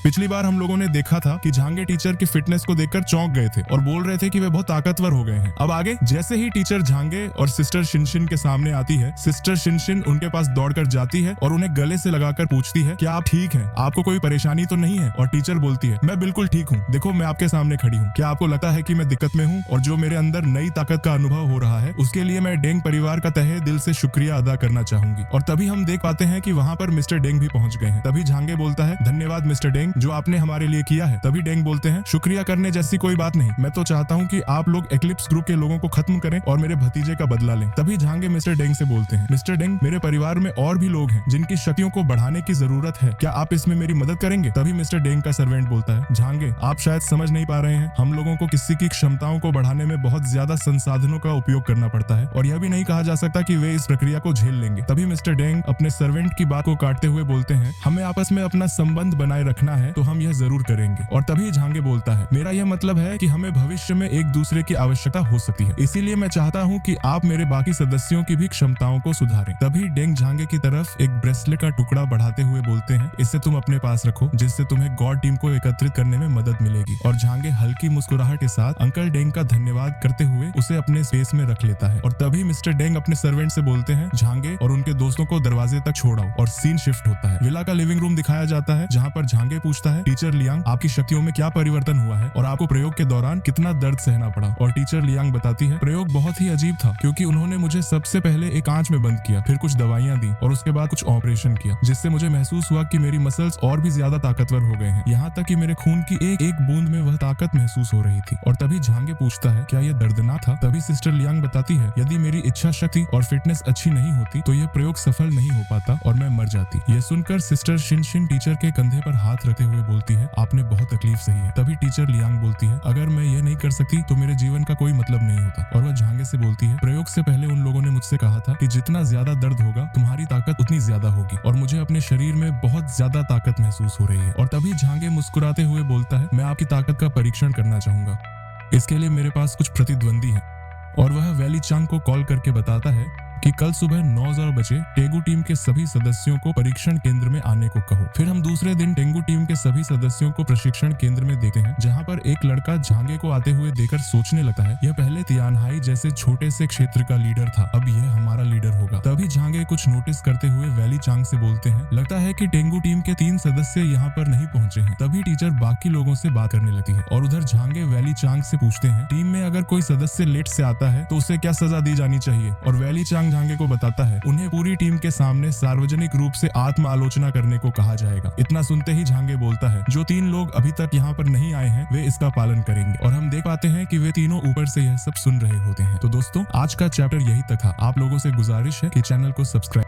पिछली बार हम लोगों ने देखा था कि झांगे टीचर की फिटनेस को देखकर चौंक गए थे और बोल रहे थे कि वे बहुत ताकतवर हो गए हैं। अब आगे जैसे ही टीचर झांगे और सिस्टर शिनशिन के सामने आती है, सिस्टर शिनशिन उनके पास दौड़कर जाती है और उन्हें गले से लगाकर पूछती है, क्या आप ठीक हैं? आपको कोई परेशानी तो नहीं है? और टीचर बोलती है, मैं बिल्कुल ठीक हूँ, देखो मैं आपके सामने खड़ी हूँ। क्या आपको लगता है कि मैं दिक्कत में हूँ? और जो मेरे अंदर नई ताकत का अनुभव हो रहा है उसके लिए मैं डेंग परिवार का तहे दिल से शुक्रिया अदा करना चाहूंगी। और तभी हम देख पाते हैं कि वहाँ पर मिस्टर डेंग भी पहुंच गए हैं। तभी झांगे बोलता है, धन्यवाद मिस्टर डेंग, जो आपने हमारे लिए किया है। तभी डेंग बोलते हैं, शुक्रिया करने जैसी कोई बात नहीं, मैं तो चाहता हूँ कि आप लोग एक्लिप्स ग्रुप के लोगों को खत्म करें और मेरे भतीजे का बदला लें। तभी झांगे मिस्टर डेंग से बोलते हैं, मिस्टर डेंग, मेरे परिवार में और भी लोग हैं जिनकी शक्तियों को बढ़ाने की जरूरत है, क्या आप इसमें मेरी मदद करेंगे? तभी मिस्टर डेंग का सर्वेंट बोलता है, झांगे आप शायद समझ नहीं पा रहे हैं, हम लोगों को किसी की क्षमताओं को बढ़ाने में बहुत ज्यादा संसाधनों का उपयोग करना पड़ता है और यह भी नहीं कहा जा सकता कि वे इस प्रक्रिया को झेल लेंगे। तभी मिस्टर डेंग अपने सर्वेंट की बात को काटते हुए बोलते हैं, हमें आपस में अपना संबंध बनाए रखना है तो हम यह जरूर करेंगे। और तभी झांगे बोलता है, मेरा यह मतलब है कि हमें भविष्य में एक दूसरे की आवश्यकता हो सकती है, इसीलिए मैं चाहता हूँ कि आप मेरे बाकी सदस्यों की भी क्षमताओं को सुधारें। तभी डेंग झांगे की तरफ एक ब्रेसलेट का टुकड़ा बढ़ाते हुए बोलते हैं, इसे तुम अपने पास रखो, जिससे तुम्हें गॉड टीम को एकत्रित करने में मदद मिलेगी। और झांगे हल्की मुस्कुराहट के साथ अंकल डेंग का धन्यवाद करते हुए उसे अपने स्पेस में रख लेता है। और तभी मिस्टर डेंग अपने सर्वेंट से बोलते हैं, झांगे और उनके दोस्तों को दरवाजे तक छोड़ाओ। और सीन शिफ्ट होता है, विला का लिविंग रूम दिखाया जाता है, जहाँ पर झांगे पूछता है, टीचर लियांग आपकी शक्तियों में क्या परिवर्तन हुआ है और आपको प्रयोग के दौरान कितना दर्द सहना पड़ा? और टीचर लियांग बताती है, प्रयोग बहुत ही अजीब था, क्योंकि उन्होंने मुझे सबसे पहले एक कांच में बंद किया, फिर कुछ दवाइयां दी और उसके बाद कुछ ऑपरेशन किया, जिससे मुझे महसूस हुआ कि मेरी मसल्स और भी ज्यादा ताकतवर हो गए हैं, यहाँ तक कि मेरे खून की एक एक बूंद में वह ताकत महसूस हो रही थी। और तभी झांगे पूछता है, क्या यह दर्दनाक था? तभी सिस्टर लियांग बताती है, यदि मेरी इच्छा शक्ति और फिटनेस अच्छी नहीं होती तो यह प्रयोग सफल नहीं हो पाता और मैं मर जाती। यह सुनकर सिस्टर शिनशिन टीचर के कंधे पर हाथ रखते हुए बोलती है, आपने बहुत तकलीफ सही है। तभी टीचर लियांग बोलती है, अगर मैं यह नहीं कर सकती तो मेरे जीवन का कोई मतलब नहीं होता। और वह झांगे से बोलती है, प्रयोग से पहले उन लोगों ने मुझसे कहा था कि जितना ज्यादा दर्द होगा तुम्हारी ताकत उतनी ज्यादा होगी, और मुझे अपने शरीर में बहुत ज्यादा ताकत महसूस हो रही है। और तभी झांगे मुस्कुराते हुए बोलता है, मैं आपकी ताकत का परीक्षण करना चाहूंगा, इसके लिए मेरे पास कुछ प्रतिद्वंदी है। और वह वैली चांग को कॉल करके बताता है कि कल सुबह 9 बजे टेंगू टीम के सभी सदस्यों को परीक्षण केंद्र में आने को कहो। फिर हम दूसरे दिन टेंगू टीम के सभी सदस्यों को प्रशिक्षण केंद्र में देखते हैं, जहां पर एक लड़का झांगे को आते हुए देखकर सोचने लगता है, यह पहले तियानहाई जैसे छोटे से क्षेत्र का लीडर था, अब यह हमारा लीडर होगा। तभी झांगे कुछ नोटिस करते हुए वैली चांग से बोलते हैं, लगता है कि टेंगू टीम के 3 सदस्य यहाँ पर नहीं पहुंचे हैं। तभी टीचर बाकी लोगों से बात करने लगती है और उधर झांगे वैली चांग से पूछते हैं, टीम में अगर कोई सदस्य लेट से आता है तो उसे क्या सजा दी जानी चाहिए? और वैली चांग झांगे को बताता है, उन्हें पूरी टीम के सामने सार्वजनिक रूप से आत्म आलोचना करने को कहा जाएगा। इतना सुनते ही झांगे बोलता है, जो 3 लोग अभी तक यहाँ पर नहीं आए हैं वे इसका पालन करेंगे। और हम देख पाते हैं कि वे तीनों ऊपर से यह सब सुन रहे होते हैं। तो दोस्तों आज का चैप्टर यही तक था। आप लोगों से गुजारिश है कि चैनल को सब्सक्राइब